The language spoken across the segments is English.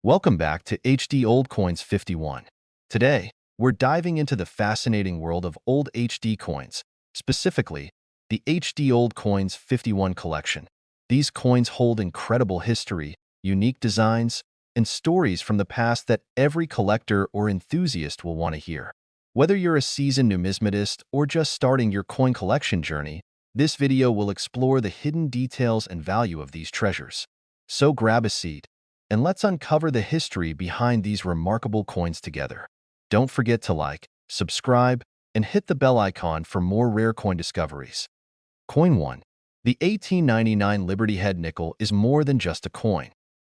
Welcome back to HD Old Coins 51. Today, we're diving into the fascinating world of old HD coins, specifically the HD Old Coins 51 collection. These coins hold incredible history, unique designs, and stories from the past that every collector or enthusiast will want to hear. Whether you're a seasoned numismatist or just starting your coin collection journey, this video will explore the hidden details and value of these treasures. So grab a seat and let's uncover the history behind these remarkable coins together. Don't forget to like, subscribe, and hit the bell icon for more rare coin discoveries. Coin 1. The 1899 Liberty Head nickel is more than just a coin.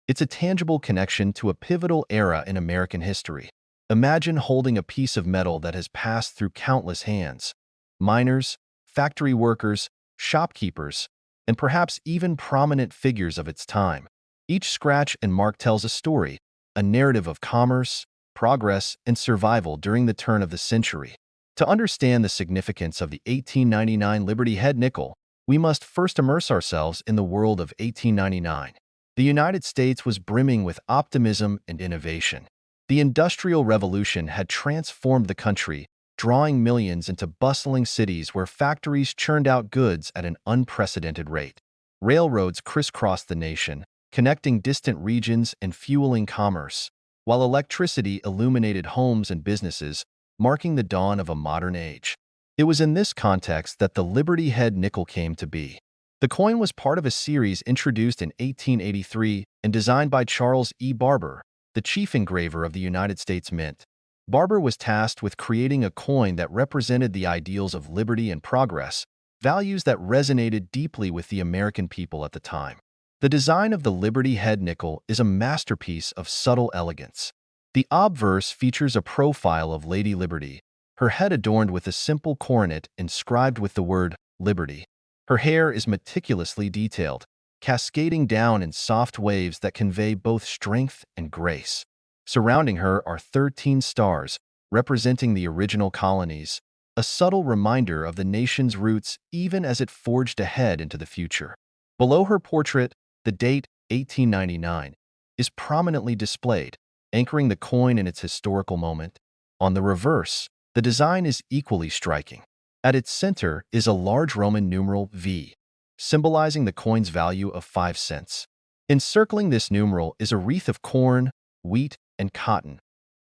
It's a tangible connection to a pivotal era in American history. Imagine holding a piece of metal that has passed through countless hands. Miners, factory workers, shopkeepers, and perhaps even prominent figures of its time. Each scratch and mark tells a story, a narrative of commerce, progress, and survival during the turn of the century. To understand the significance of the 1899 Liberty Head nickel, we must first immerse ourselves in the world of 1899. The United States was brimming with optimism and innovation. The Industrial Revolution had transformed the country, drawing millions into bustling cities where factories churned out goods at an unprecedented rate. Railroads crisscrossed the nation, connecting distant regions and fueling commerce, while electricity illuminated homes and businesses, marking the dawn of a modern age. It was in this context that the Liberty Head nickel came to be. The coin was part of a series introduced in 1883 and designed by Charles E. Barber, the chief engraver of the United States Mint. Barber was tasked with creating a coin that represented the ideals of liberty and progress, values that resonated deeply with the American people at the time. The design of the Liberty Head nickel is a masterpiece of subtle elegance. The obverse features a profile of Lady Liberty, her head adorned with a simple coronet inscribed with the word Liberty. Her hair is meticulously detailed, cascading down in soft waves that convey both strength and grace. Surrounding her are 13 stars, representing the original colonies, a subtle reminder of the nation's roots even as it forged ahead into the future. Below her portrait, the date, 1899, is prominently displayed, anchoring the coin in its historical moment. On the reverse, the design is equally striking. At its center is a large Roman numeral V, symbolizing the coin's value of 5 cents. Encircling this numeral is a wreath of corn, wheat, and cotton,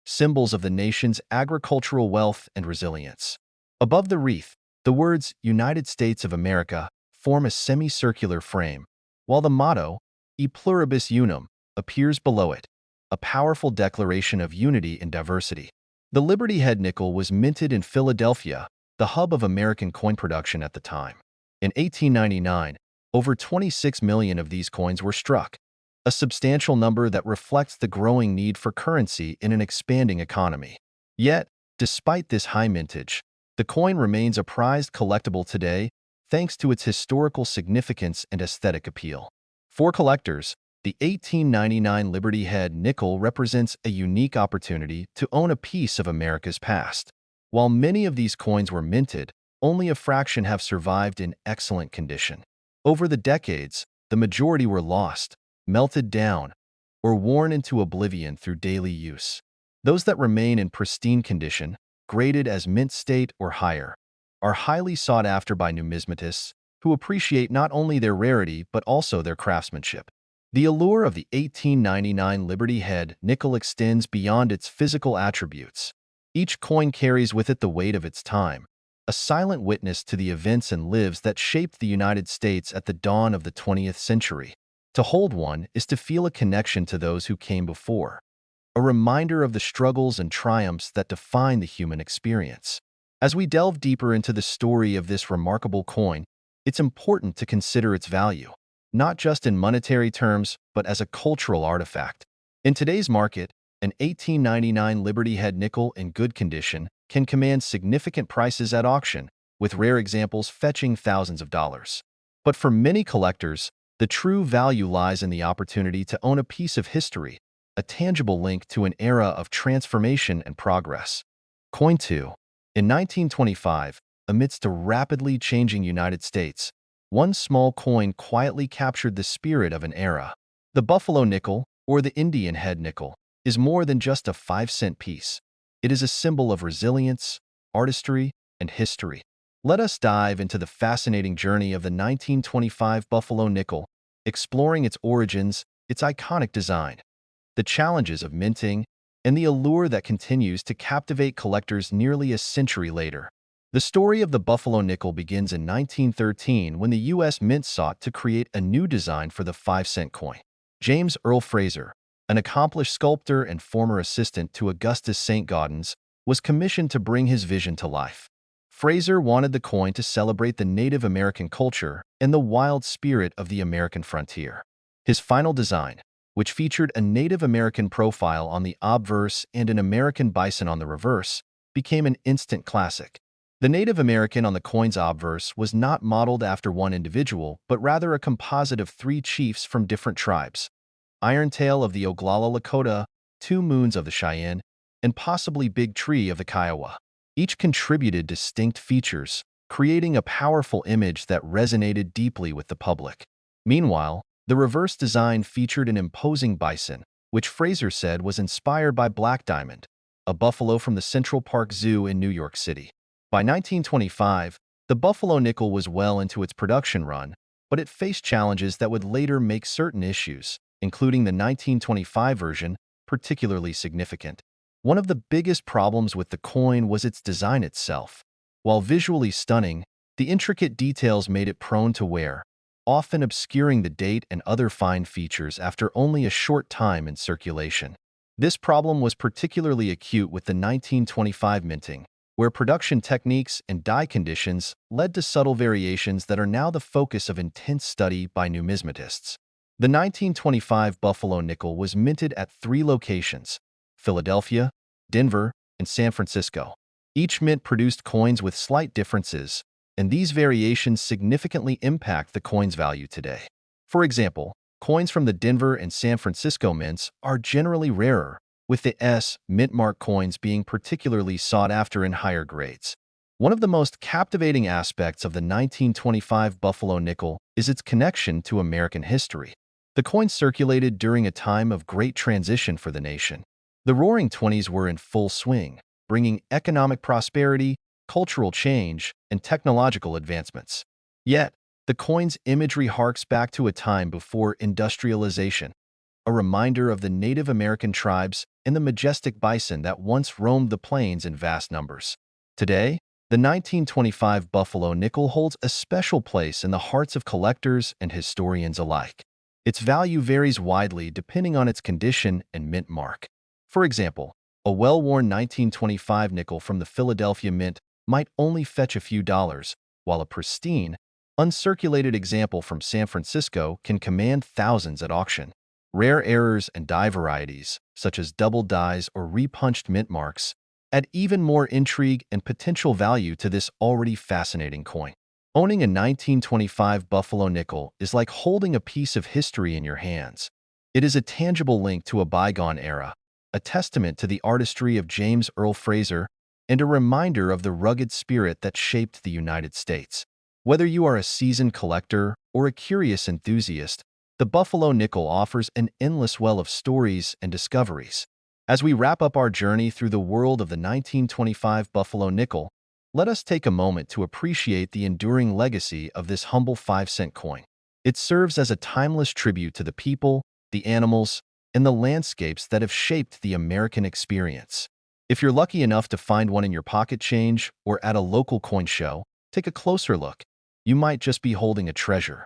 symbols of the nation's agricultural wealth and resilience. Above the wreath, the words United States of America form a semicircular frame, while the motto, E pluribus unum, appears below it, a powerful declaration of unity in diversity. The Liberty Head nickel was minted in Philadelphia, the hub of American coin production at the time. In 1899, over 26 million of these coins were struck, a substantial number that reflects the growing need for currency in an expanding economy. Yet, despite this high mintage, the coin remains a prized collectible today thanks to its historical significance and aesthetic appeal. For collectors, the 1899 Liberty Head nickel represents a unique opportunity to own a piece of America's past. While many of these coins were minted, only a fraction have survived in excellent condition. Over the decades, the majority were lost, melted down, or worn into oblivion through daily use. Those that remain in pristine condition, graded as mint state or higher, are highly sought after by numismatists who appreciate not only their rarity but also their craftsmanship. The allure of the 1899 Liberty Head nickel extends beyond its physical attributes. Each coin carries with it the weight of its time, a silent witness to the events and lives that shaped the United States at the dawn of the 20th century. To hold one is to feel a connection to those who came before, a reminder of the struggles and triumphs that define the human experience. As we delve deeper into the story of this remarkable coin, it's important to consider its value, not just in monetary terms, but as a cultural artifact. In today's market, an 1899 Liberty Head nickel in good condition can command significant prices at auction, with rare examples fetching thousands of dollars. But for many collectors, the true value lies in the opportunity to own a piece of history, a tangible link to an era of transformation and progress. Coin 2. In 1925, amidst a rapidly changing United States, one small coin quietly captured the spirit of an era. The Buffalo nickel, or the Indian head nickel, is more than just a 5-cent piece. It is a symbol of resilience, artistry, and history. Let us dive into the fascinating journey of the 1925 Buffalo nickel, exploring its origins, its iconic design, the challenges of minting, and the allure that continues to captivate collectors nearly a century later. The story of the Buffalo nickel begins in 1913 when the U.S. Mint sought to create a new design for the 5-cent coin. James Earl Fraser, an accomplished sculptor and former assistant to Augustus St. Gaudens, was commissioned to bring his vision to life. Fraser wanted the coin to celebrate the Native American culture and the wild spirit of the American frontier. His final design, which featured a Native American profile on the obverse and an American bison on the reverse, became an instant classic. The Native American on the coin's obverse was not modeled after one individual, but rather a composite of 3 chiefs from different tribes: Irontail of the Oglala Lakota, 2 Moons of the Cheyenne, and possibly Big Tree of the Kiowa. Each contributed distinct features, creating a powerful image that resonated deeply with the public. Meanwhile, the reverse design featured an imposing bison, which Fraser said was inspired by Black Diamond, a buffalo from the Central Park Zoo in New York City. By 1925, the Buffalo nickel was well into its production run, but it faced challenges that would later make certain issues, including the 1925 version, particularly significant. One of the biggest problems with the coin was its design itself. While visually stunning, the intricate details made it prone to wear, often obscuring the date and other fine features after only a short time in circulation. This problem was particularly acute with the 1925 minting, where production techniques and die conditions led to subtle variations that are now the focus of intense study by numismatists. The 1925 Buffalo nickel was minted at 3 locations: Philadelphia, Denver, and San Francisco. Each mint produced coins with slight differences, and these variations significantly impact the coin's value today. For example, coins from the Denver and San Francisco mints are generally rarer, with the S mint mark coins being particularly sought after in higher grades. One of the most captivating aspects of the 1925 Buffalo nickel is its connection to American history. The coin circulated during a time of great transition for the nation. The Roaring Twenties were in full swing, bringing economic prosperity, cultural change, and technological advancements. Yet, the coin's imagery harks back to a time before industrialization, a reminder of the Native American tribes and the majestic bison that once roamed the plains in vast numbers. Today, the 1925 Buffalo nickel holds a special place in the hearts of collectors and historians alike. Its value varies widely depending on its condition and mint mark. For example, a well-worn 1925 nickel from the Philadelphia Mint might only fetch a few dollars, while a pristine, uncirculated example from San Francisco can command thousands at auction. Rare errors and die varieties, such as double dies or repunched mint marks, add even more intrigue and potential value to this already fascinating coin. Owning a 1925 Buffalo nickel is like holding a piece of history in your hands. It is a tangible link to a bygone era, a testament to the artistry of James Earl Fraser, and a reminder of the rugged spirit that shaped the United States. Whether you are a seasoned collector or a curious enthusiast, the Buffalo nickel offers an endless well of stories and discoveries. As we wrap up our journey through the world of the 1925 Buffalo nickel, let us take a moment to appreciate the enduring legacy of this humble 5-cent coin. It serves as a timeless tribute to the people, the animals, and the landscapes that have shaped the American experience. If you're lucky enough to find one in your pocket change or at a local coin show, take a closer look. You might just be holding a treasure.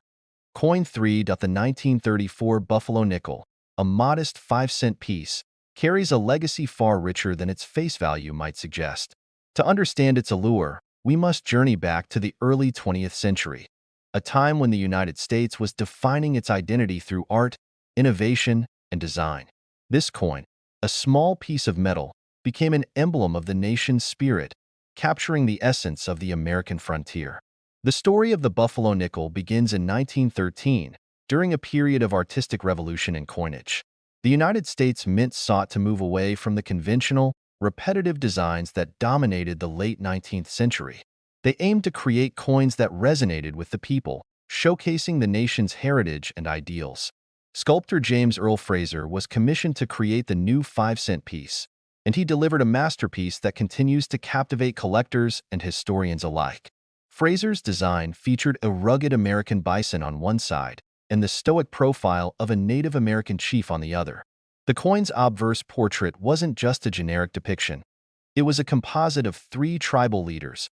Coin 3. The 1934 Buffalo nickel, a modest 5-cent piece, carries a legacy far richer than its face value might suggest. To understand its allure, we must journey back to the early 20th century, a time when the United States was defining its identity through art, innovation, and design. This coin, a small piece of metal, became an emblem of the nation's spirit, capturing the essence of the American frontier. The story of the Buffalo nickel begins in 1913, during a period of artistic revolution in coinage. The United States Mint sought to move away from the conventional, repetitive designs that dominated the late 19th century. They aimed to create coins that resonated with the people, showcasing the nation's heritage and ideals. Sculptor James Earl Fraser was commissioned to create the new 5-cent piece, and he delivered a masterpiece that continues to captivate collectors and historians alike. Fraser's design featured a rugged American bison on one side and the stoic profile of a Native American chief on the other. The coin's obverse portrait wasn't just a generic depiction. It was a composite of 3 tribal leaders: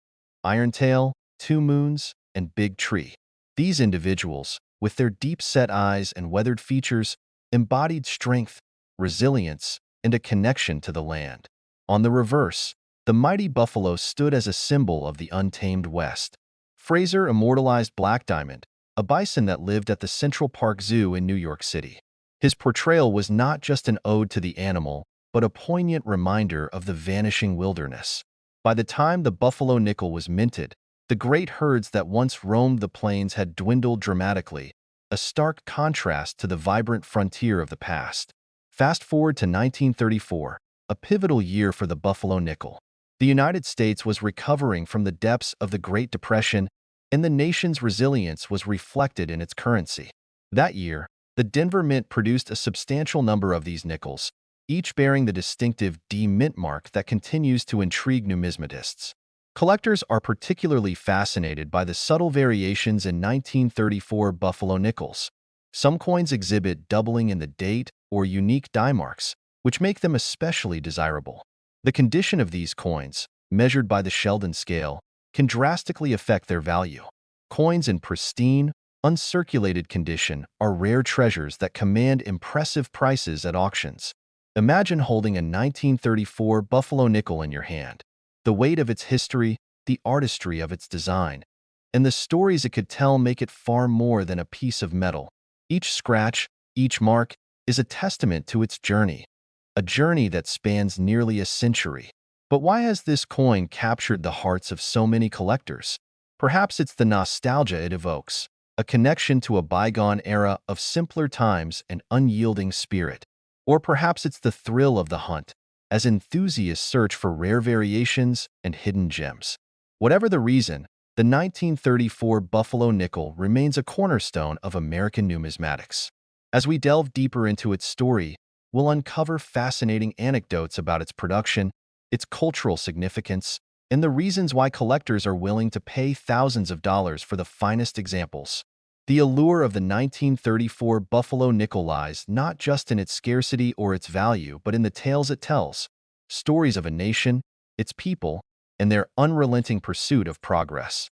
Irontail, Two Moons, and Big Tree. These individuals, with their deep-set eyes and weathered features, embodied strength, resilience, and a connection to the land. On the reverse, the mighty buffalo stood as a symbol of the untamed West. Fraser immortalized Black Diamond, a bison that lived at the Central Park Zoo in New York City. His portrayal was not just an ode to the animal, but a poignant reminder of the vanishing wilderness. By the time the buffalo nickel was minted, the great herds that once roamed the plains had dwindled dramatically, a stark contrast to the vibrant frontier of the past. Fast forward to 1934, a pivotal year for the buffalo nickel. The United States was recovering from the depths of the Great Depression, and the nation's resilience was reflected in its currency. That year, the Denver Mint produced a substantial number of these nickels, each bearing the distinctive D Mint mark that continues to intrigue numismatists. Collectors are particularly fascinated by the subtle variations in 1934 buffalo nickels. Some coins exhibit doubling in the date or unique die marks, which make them especially desirable. The condition of these coins, measured by the Sheldon scale, can drastically affect their value. Coins in pristine, uncirculated condition are rare treasures that command impressive prices at auctions. Imagine holding a 1934 buffalo nickel in your hand. The weight of its history, the artistry of its design, and the stories it could tell make it far more than a piece of metal. Each scratch, each mark, is a testament to its journey, a journey that spans nearly a century. But why has this coin captured the hearts of so many collectors? Perhaps it's the nostalgia it evokes, a connection to a bygone era of simpler times and unyielding spirit. Or perhaps it's the thrill of the hunt, as enthusiasts search for rare variations and hidden gems. Whatever the reason, the 1934 buffalo nickel remains a cornerstone of American numismatics. As we delve deeper into its story, we'll uncover fascinating anecdotes about its production, its cultural significance, and the reasons why collectors are willing to pay thousands of dollars for the finest examples. The allure of the 1934 buffalo nickel lies not just in its scarcity or its value, but in the tales it tells, stories of a nation, its people, and their unrelenting pursuit of progress.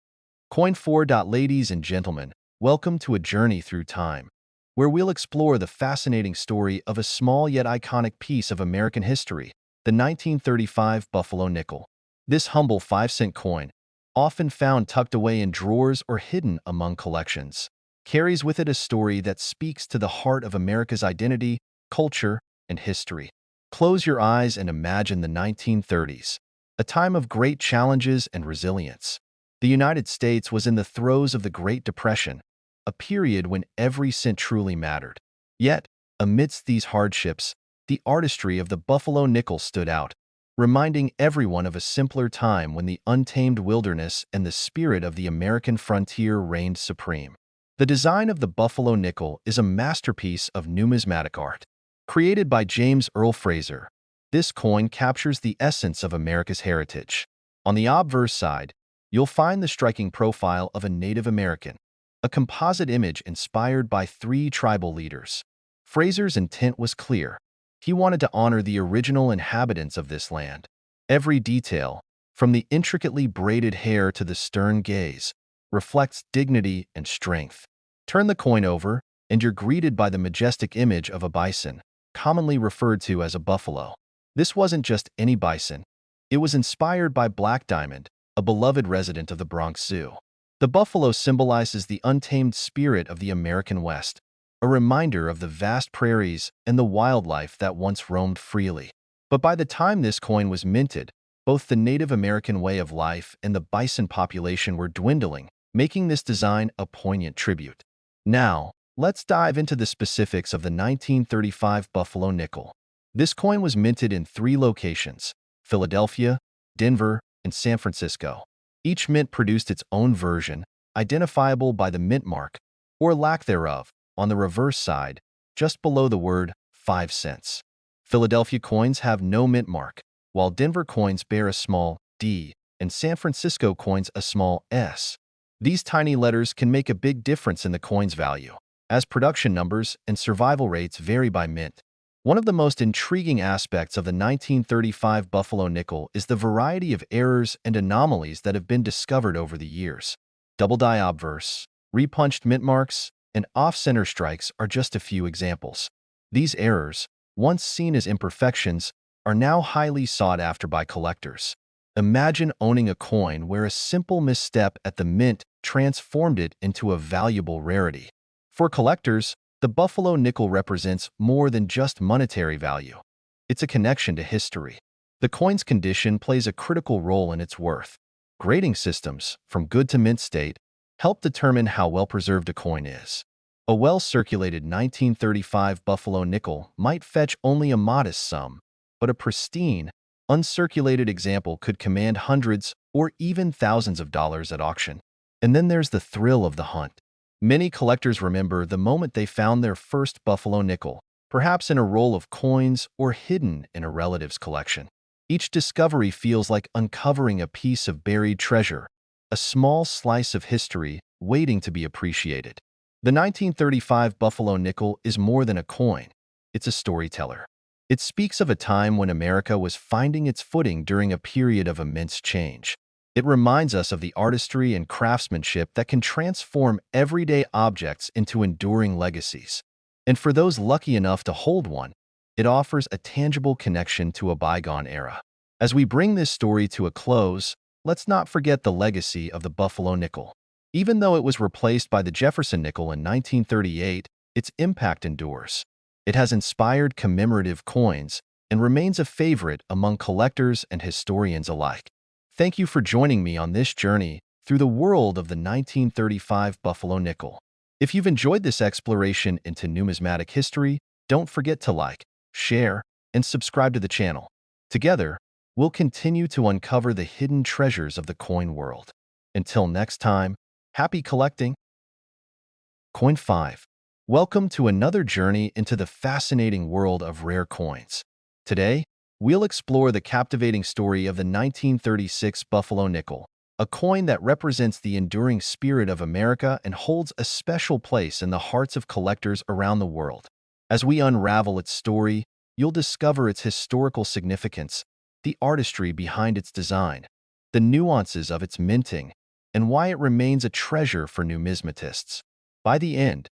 Coin 4. Ladies and gentlemen, welcome to a journey through time, where we'll explore the fascinating story of a small yet iconic piece of American history, the 1935 buffalo nickel. This humble 5-cent coin, often found tucked away in drawers or hidden among collections, carries with it a story that speaks to the heart of America's identity, culture, and history. Close your eyes and imagine the 1930s, a time of great challenges and resilience. The United States was in the throes of the Great Depression, a period when every cent truly mattered. Yet, amidst these hardships, the artistry of the buffalo nickel stood out, reminding everyone of a simpler time when the untamed wilderness and the spirit of the American frontier reigned supreme. The design of the buffalo nickel is a masterpiece of numismatic art. Created by James Earl Fraser, this coin captures the essence of America's heritage. On the obverse side, you'll find the striking profile of a Native American, a composite image inspired by 3 tribal leaders. Fraser's intent was clear. He wanted to honor the original inhabitants of this land. Every detail, from the intricately braided hair to the stern gaze, reflects dignity and strength. Turn the coin over, and you're greeted by the majestic image of a bison, commonly referred to as a buffalo. This wasn't just any bison. It was inspired by Black Diamond, a beloved resident of the Bronx Zoo. The buffalo symbolizes the untamed spirit of the American West, a reminder of the vast prairies and the wildlife that once roamed freely. But by the time this coin was minted, both the Native American way of life and the bison population were dwindling, making this design a poignant tribute. Now, let's dive into the specifics of the 1935 buffalo nickel. This coin was minted in 3 locations: Philadelphia, Denver, and San Francisco. Each mint produced its own version, identifiable by the mint mark, or lack thereof, on the reverse side, just below the word 5 cents. Philadelphia coins have no mint mark, while Denver coins bear a small D and San Francisco coins a small S. These tiny letters can make a big difference in the coin's value, as production numbers and survival rates vary by mint. One of the most intriguing aspects of the 1935 Buffalo nickel is the variety of errors and anomalies that have been discovered over the years. Double-die obverse, repunched mint marks, and off-center strikes are just a few examples. These errors, once seen as imperfections, are now highly sought after by collectors. Imagine owning a coin where a simple misstep at the mint transformed it into a valuable rarity. For collectors, the Buffalo nickel represents more than just monetary value. It's a connection to history. The coin's condition plays a critical role in its worth. Grading systems, from good to mint state, help determine how well-preserved a coin is. A well-circulated 1935 Buffalo nickel might fetch only a modest sum, but a pristine, uncirculated example could command hundreds or even thousands of dollars at auction. And then there's the thrill of the hunt. Many collectors remember the moment they found their first Buffalo nickel, perhaps in a roll of coins or hidden in a relative's collection. Each discovery feels like uncovering a piece of buried treasure, a small slice of history waiting to be appreciated. The 1935 Buffalo nickel is more than a coin. It's a storyteller. It speaks of a time when America was finding its footing during a period of immense change. It reminds us of the artistry and craftsmanship that can transform everyday objects into enduring legacies. And for those lucky enough to hold one, it offers a tangible connection to a bygone era. As we bring this story to a close, let's not forget the legacy of the Buffalo nickel. Even though it was replaced by the Jefferson nickel in 1938, its impact endures. It has inspired commemorative coins and remains a favorite among collectors and historians alike. Thank you for joining me on this journey through the world of the 1935 Buffalo nickel. If you've enjoyed this exploration into numismatic history, don't forget to like, share, and subscribe to the channel. Together, we'll continue to uncover the hidden treasures of the coin world. Until next time, happy collecting! Coin 5. Welcome to another journey into the fascinating world of rare coins. Today, we'll explore the captivating story of the 1936 Buffalo nickel, a coin that represents the enduring spirit of America and holds a special place in the hearts of collectors around the world. As we unravel its story, you'll discover its historical significance, the artistry behind its design, the nuances of its minting, and why it remains a treasure for numismatists. By the end,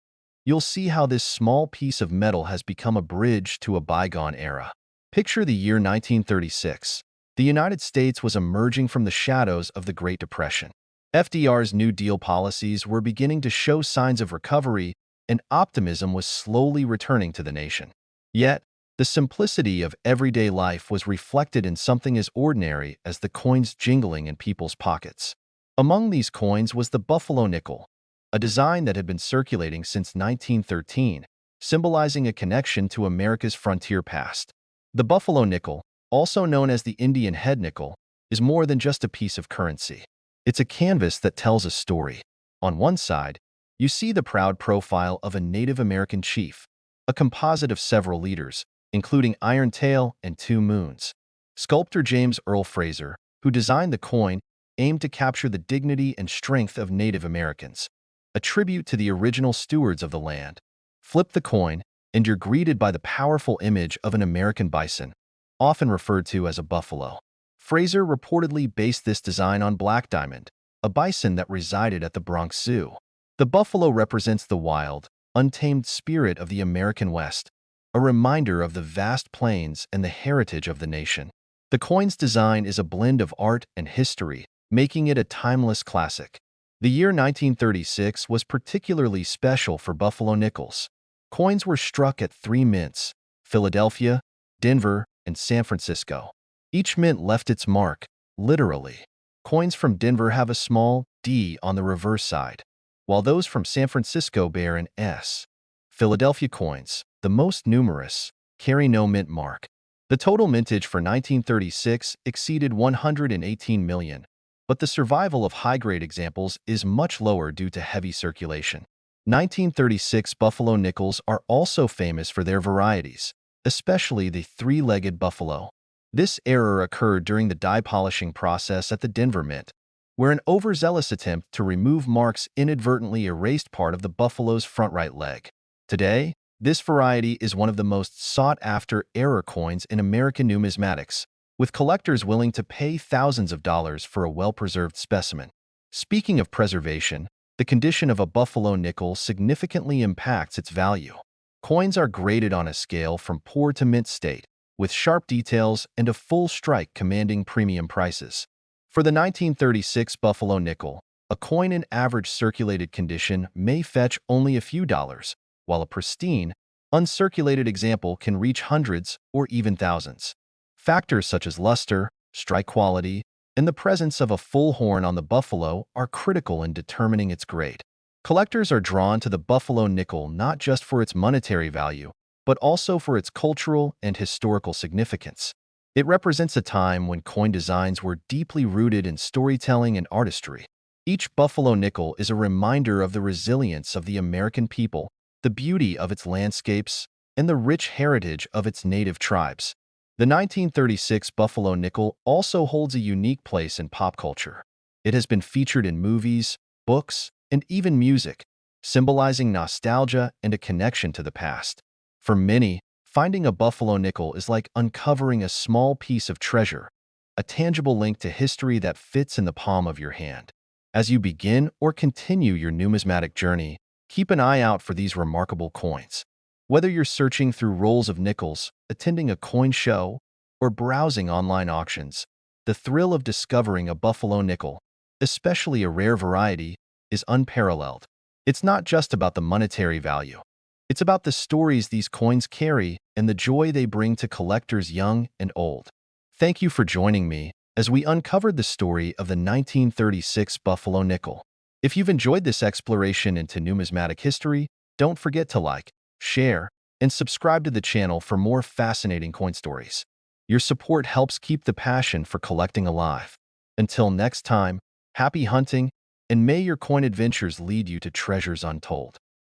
you'll see how this small piece of metal has become a bridge to a bygone era. Picture the year 1936. The United States was emerging from the shadows of the Great Depression. FDR's New Deal policies were beginning to show signs of recovery, and optimism was slowly returning to the nation. Yet, the simplicity of everyday life was reflected in something as ordinary as the coins jingling in people's pockets. Among these coins was the Buffalo nickel, a design that had been circulating since 1913, symbolizing a connection to America's frontier past. The Buffalo nickel, also known as the Indian head nickel, is more than just a piece of currency. It's a canvas that tells a story. On one side, you see the proud profile of a Native American chief, a composite of several leaders, including Iron Tail and Two Moons. Sculptor James Earl Fraser, who designed the coin, aimed to capture the dignity and strength of Native Americans, a tribute to the original stewards of the land. Flip the coin, and you're greeted by the powerful image of an American bison, often referred to as a buffalo. Fraser reportedly based this design on Black Diamond, a bison that resided at the Bronx Zoo. The buffalo represents the wild, untamed spirit of the American West, a reminder of the vast plains and the heritage of the nation. The coin's design is a blend of art and history, making it a timeless classic. The year 1936 was particularly special for Buffalo nickels. Coins were struck at 3 mints: Philadelphia, Denver, and San Francisco. Each mint left its mark, literally. Coins from Denver have a small D on the reverse side, while those from San Francisco bear an S. Philadelphia coins, the most numerous, carry no mint mark. The total mintage for 1936 exceeded 118 million, but the survival of high-grade examples is much lower due to heavy circulation. 1936 buffalo nickels are also famous for their varieties, especially the three-legged buffalo. This error occurred during the die polishing process at the Denver Mint, where an overzealous attempt to remove marks inadvertently erased part of the buffalo's front right leg. Today, this variety is one of the most sought-after error coins in American numismatics, with collectors willing to pay thousands of dollars for a well-preserved specimen. Speaking of preservation, the condition of a buffalo nickel significantly impacts its value. Coins are graded on a scale from poor to mint state, with sharp details and a full strike commanding premium prices. For the 1936 buffalo nickel, a coin in average circulated condition may fetch only a few dollars, while a pristine, uncirculated example can reach hundreds or even thousands. Factors such as luster, strike quality, and the presence of a full horn on the buffalo are critical in determining its grade. Collectors are drawn to the buffalo nickel not just for its monetary value, but also for its cultural and historical significance. It represents a time when coin designs were deeply rooted in storytelling and artistry. Each buffalo nickel is a reminder of the resilience of the American people, the beauty of its landscapes, and the rich heritage of its native tribes. The 1936 buffalo nickel also holds a unique place in pop culture. It has been featured in movies, books, and even music, symbolizing nostalgia and a connection to the past. For many, finding a buffalo nickel is like uncovering a small piece of treasure, a tangible link to history that fits in the palm of your hand. As you begin or continue your numismatic journey, keep an eye out for these remarkable coins. Whether you're searching through rolls of nickels, attending a coin show, or browsing online auctions, the thrill of discovering a buffalo nickel, especially a rare variety, is unparalleled. It's not just about the monetary value. It's about the stories these coins carry and the joy they bring to collectors young and old. Thank you for joining me as we uncovered the story of the 1936 buffalo nickel. If you've enjoyed this exploration into numismatic history, don't forget to like, share, and subscribe to the channel for more fascinating coin stories. Your support helps keep the passion for collecting alive. Until next time, happy hunting, and may your coin adventures lead you to treasures untold.